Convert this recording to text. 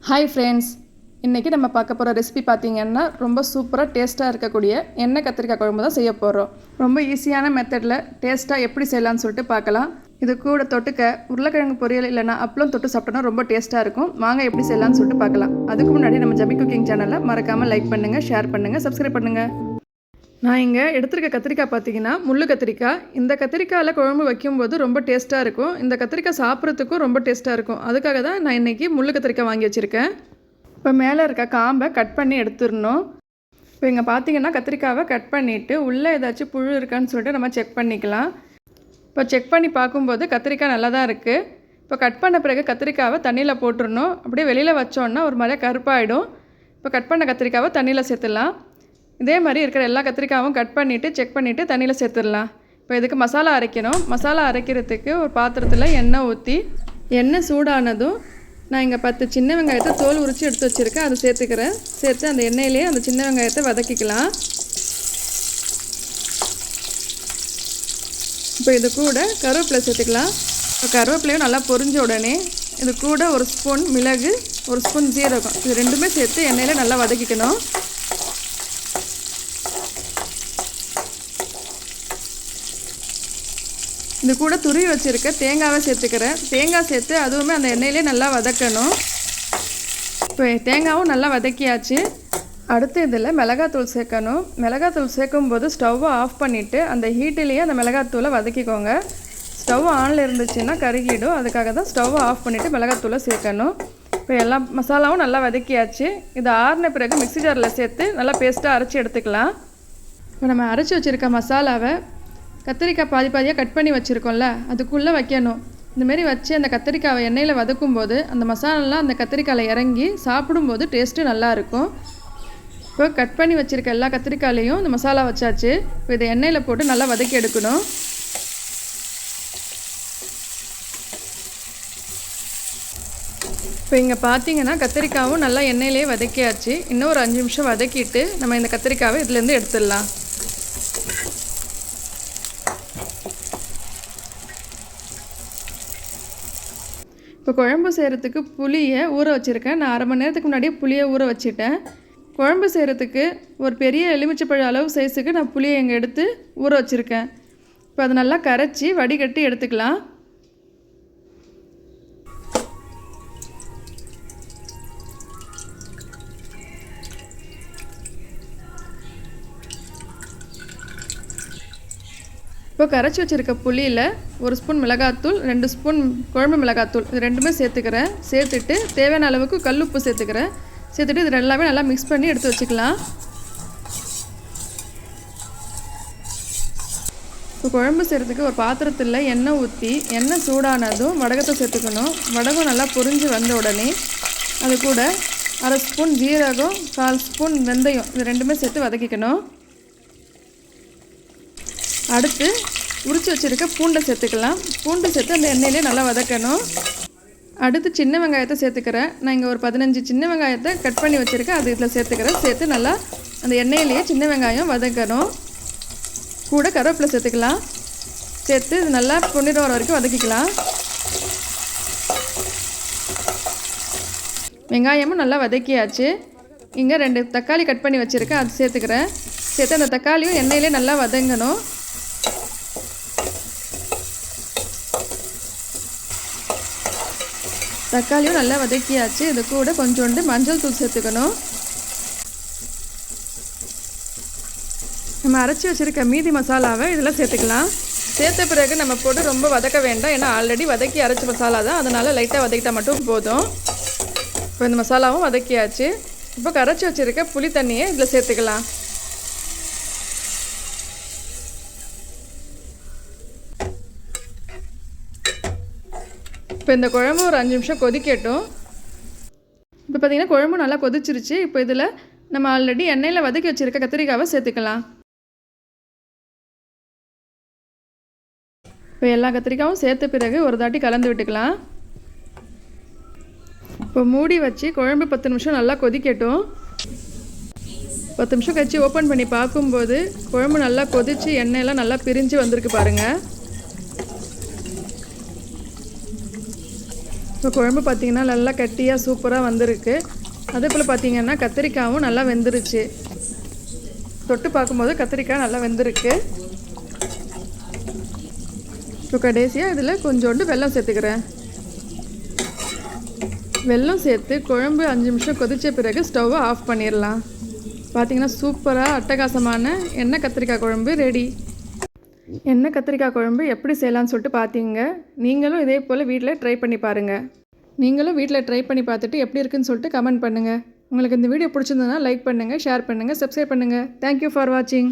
Hi friends, இன்றைக்கி நம்ம பார்க்க போகிற ரெசிபி பார்த்திங்கன்னா ரொம்ப சூப்பராக டேஸ்ட்டாக இருக்கக்கூடிய எண்ணெய் கத்திரிக்காய் குழம்பு தான் செய்ய போகிறோம். ரொம்ப ஈஸியான மெத்தடில் டேஸ்ட்டாக எப்படி செய்யலாம்னு சொல்லிட்டு பார்க்கலாம். இது கூட தொட்டுக்க உருளைக்கிழங்கு பொரியல் இல்லைனா அப்பளம் தொட்டு சாப்பிட்டோன்னா ரொம்ப டேஸ்ட்டாக இருக்கும். வாங்க எப்படி செய்யலாம்னு சொல்லிட்டு பார்க்கலாம். அதுக்கு முன்னாடி நம்ம ஜபி குக்கிங் சேனலை மறக்காமல் லைக் பண்ணுங்கள், ஷேர் பண்ணுங்கள், சப்ஸ்கிரைப் பண்ணுங்கள். நான் இங்கே எடுத்துருக்க கத்திரிக்காய் பார்த்தீங்கன்னா முள்ளு கத்திரிக்காய். இந்த கத்திரிக்காயில் குழம்பு வைக்கும்போது ரொம்ப டேஸ்ட்டாக இருக்கும். இந்த கத்திரிக்காய் சாப்பிட்றதுக்கும் ரொம்ப டேஸ்ட்டாக இருக்கும். அதுக்காக தான் நான் இன்றைக்கி முள்ளு கத்திரிக்காய் வாங்கி வச்சுருக்கேன். இப்போ மேலே இருக்க காம்பை கட் பண்ணி எடுத்துடணும். இப்போ இங்கே பார்த்தீங்கன்னா கத்திரிக்காவை கட் பண்ணிவிட்டு உள்ளே ஏதாச்சும் புழு இருக்கான்னு சொல்லிட்டு நம்ம செக் பண்ணிக்கலாம். இப்போ செக் பண்ணி பார்க்கும்போது கத்திரிக்காய் நல்லா தான் இருக்குது. இப்போ கட் பண்ண பிறகு கத்திரிக்காவை தண்ணியில் போட்டுடணும். அப்படியே வெளியில் வச்சோன்னா ஒரு மாதிரியாக கருப்பாயிடும். இப்போ கட் பண்ண கத்திரிக்காவை தண்ணியில் சேர்த்துடலாம். இதே மாதிரி இருக்கிற எல்லா கத்திரிக்காயும் கட் பண்ணிவிட்டு செக் பண்ணிவிட்டு தண்ணியில் சேர்த்துடலாம். இப்போ இதுக்கு மசாலா அரைக்கணும். மசாலா அரைக்கிறதுக்கு ஒரு பாத்திரத்தில் எண்ணெய் ஊற்றி எண்ணெய் சூடானதும் நான் இங்கே 10 சின்ன வெங்காயத்தை தோல் உரித்து எடுத்து வச்சுருக்கேன். அதை சேர்த்துக்கிறேன். சேர்த்து அந்த எண்ணெயிலே அந்த சின்ன வெங்காயத்தை வதக்கிக்கலாம். இப்போ இது கூட கருவேப்பிலை சேர்த்துக்கலாம். இப்போ கருவேப்பிலையும் நல்லா பொரிஞ்ச உடனே இது கூட ஒரு ஸ்பூன் மிளகு, ஒரு ஸ்பூன் ஜீரகம், இது ரெண்டுமே சேர்த்து எண்ணெயில் நல்லா வதக்கிக்கணும். இது கூட துருவி வச்சுருக்க தேங்காவை சேர்த்துக்கிறேன். தேங்காய் சேர்த்து அதுவுமே அந்த எண்ணெயிலே நல்லா வதக்கணும். இப்போ தேங்காயும் நல்லா வதக்கியாச்சு. அடுத்து இதில் மிளகாத்தூள் சேர்க்கணும். மிளகாத்தூள் சேர்க்கும்போது ஸ்டவ்வை ஆஃப் பண்ணிவிட்டு அந்த ஹீட்டிலேயே அந்த மிளகாத்தூளை வதக்கிக்கோங்க. ஸ்டவ் ஆனில் இருந்துச்சுன்னா கருகிடும். அதுக்காக தான் ஸ்டவ்வை ஆஃப் பண்ணிவிட்டு மிளகாத்தூளை சேர்க்கணும். இப்போ எல்லா மசாலாவும் நல்லா வதக்கியாச்சு. இதை ஆறின பிறகு மிக்ஸி ஜாரில் சேர்த்து நல்லா பேஸ்ட்டாக அரைச்சி எடுத்துக்கலாம். இப்போ நம்ம அரைச்சி வச்சுருக்க மசாலாவை கத்திரிக்காய் பாதி பாதியாக கட் பண்ணி வச்சுருக்கோம்ல, அதுக்குள்ளே வைக்கணும். இந்தமாரி வச்சு அந்த கத்திரிக்காவை எண்ணெயில் வதக்கும்போது அந்த மசாலாலாம் அந்த கத்திரிக்காயில் இறங்கி சாப்பிடும்போது டேஸ்ட்டு நல்லாயிருக்கும். இப்போ கட் பண்ணி வச்சுருக்க எல்லா கத்திரிக்காயிலையும் இந்த மசாலா வச்சாச்சு. இப்போ இதை எண்ணெயில் போட்டு நல்லா வதக்கி எடுக்கணும். இப்போ இங்கே பார்த்தீங்கன்னா கத்திரிக்காவும் நல்லா எண்ணெயிலே வதக்கியாச்சு. இன்னும் ஒரு 5 நிமிஷம் வதக்கிட்டு நம்ம இந்த கத்திரிக்காவை இதுலேருந்து எடுத்துடலாம். இப்போ குழம்பு செய்கிறதுக்கு புளியை ஊற வச்சுருக்கேன். நான் 1/2 மணி நேரத்துக்கு முன்னாடியே புளியை ஊற வச்சுட்டேன். குழம்பு செய்கிறதுக்கு ஒரு பெரிய எலுமிச்சைப்பழ அளவு சைஸுக்கு நான் புளியை இங்கே எடுத்து ஊற வச்சுருக்கேன். இப்போ அதை நல்லா கரைச்சி வடிகட்டி எடுத்துக்கலாம். இப்போ கரைச்சி வச்சுருக்க புளியில் 1 ஸ்பூன் மிளகாத்தூள், 2 ஸ்பூன் குழம்பு மிளகாத்தூள், இது ரெண்டுமே சேர்த்துக்கிறேன். சேர்த்துட்டு தேவையான அளவுக்கு கல்லுப்பு சேர்த்துக்கிறேன். சேர்த்துட்டு இது எல்லாமே நல்லா மிக்ஸ் பண்ணி எடுத்து வச்சுக்கலாம். இப்போ குழம்பு செய்கிறதுக்கு ஒரு பாத்திரத்தில் எண்ணெய் ஊற்றி எண்ணெய் சூடானதும் வடகத்தை சேர்த்துக்கணும். வடகம் நல்லா பொரிஞ்சு வந்த உடனே அது கூட 1/2 ஸ்பூன் ஜீரகம், 1/4 ஸ்பூன் வெந்தயம், இது ரெண்டுமே சேர்த்து வதக்கிக்கணும். அடுத்து உரித்து வச்சுருக்க பூண்டை சேர்த்துக்கலாம். பூண்டை சேர்த்து அந்த எண்ணெயிலே நல்லா வதக்கணும். அடுத்து சின்ன வெங்காயத்தை சேர்த்துக்கிறேன். நான் இங்கே ஒரு 15 சின்ன வெங்காயத்தை கட் பண்ணி வச்சுருக்கேன். அது இதில் சேர்த்துக்கிறேன். சேர்த்து நல்லா அந்த எண்ணெயிலேயே சின்ன வெங்காயம் வதக்கணும். கூட கருவேப்பிலை சேர்த்துக்கலாம். சேர்த்து இது நல்லா பொன்னிறம் வர வரைக்கும் வதக்கிக்கலாம். வெங்காயமும் நல்லா வதக்கியாச்சு. இங்கே 2 தக்காளி கட் பண்ணி வச்சுருக்கேன். அது சேர்த்துக்கிறேன். சேர்த்து அந்த தக்காளியும் எண்ணெயிலே நல்லா வதங்கணும். தக்காளியும் நல்லா வதக்கியாச்சு. இது கூட கொஞ்சோண்டு மஞ்சள் தூள் சேர்த்துக்கணும். நம்ம அரைச்சி வச்சுருக்க மீதி மசாலாவை இதில் சேர்த்துக்கலாம். சேர்த்த பிறகு நம்ம போட்டு ரொம்ப வதக்க வேண்டாம். ஏன்னா ஆல்ரெடி வதக்கி அரைச்ச மசாலா தான், அதனால் லைட்டாக வதக்கிட்டால் மட்டும் போதும். இப்போ இந்த மசாலாவும் வதக்கியாச்சு. இப்போ கரைச்சி வச்சுருக்க புளி தண்ணியை இதில் சேர்த்துக்கலாம். இப்போ இந்த குழம்பு ஒரு 5 நிமிஷம் கொதிக்கட்டும். இப்போ பார்த்திங்கன்னா குழம்பு நல்லா கொதிச்சிருச்சு. இப்போ இதில் நம்ம ஆல்ரெடி எண்ணெயில் வதக்கி வச்சுருக்க கத்திரிக்காவை சேர்த்துக்கலாம். இப்போ எல்லா கத்திரிக்காயும் சேர்த்த பிறகு ஒரு தாட்டி கலந்து விட்டுக்கலாம். இப்போ மூடி வச்சு குழம்பு 10 நிமிஷம் நல்லா கொதிக்கட்டும். 10 நிமிஷம் கழிச்சு ஓப்பன் பண்ணி பார்க்கும்போது குழம்பு நல்லா கொதித்து எண்ணெயெல்லாம் நல்லா பிரிஞ்சு வந்திருக்கு பாருங்கள். இப்போ குழம்பு பார்த்திங்கன்னா நல்லா கட்டியாக சூப்பராக வந்திருக்கு. அதே போல் பார்த்திங்கன்னா கத்திரிக்காயும் நல்லா வெந்துருச்சு. தொட்டு பார்க்கும்போது கத்திரிக்காய் நல்லா வெந்திருக்கு. இப்போ கடைசியாக இதில் கொஞ்சோண்டு வெல்லம் சேர்த்துக்கிறேன். வெல்லம் சேர்த்து குழம்பு 5 நிமிஷம் கொதித்த பிறகு ஸ்டவ்வை ஆஃப் பண்ணிடலாம். பார்த்திங்கன்னா சூப்பராக அட்டகாசமான எண்ணெய் கத்திரிக்காய் குழம்பு ரெடி. எண்ணெய் கத்திரிக்காய் குழம்பு எப்படி செய்யலான்னு சொல்லிட்டு பார்த்தீங்க. நீங்களும் இதே போல் வீட்டில் ட்ரை பண்ணி பாருங்கள். நீங்களும் வீட்டில் ட்ரை பண்ணி பார்த்துட்டு எப்படி இருக்குன்னு சொல்லிட்டு கமெண்ட் பண்ணுங்கள். உங்களுக்கு இந்த வீடியோ பிடிச்சிருந்ததுன்னா லைக் பண்ணுங்கள், ஷேர் பண்ணுங்கள், சப்ஸ்கிரைப் பண்ணுங்கள். தேங்க்யூ ஃபார் வாட்சிங்.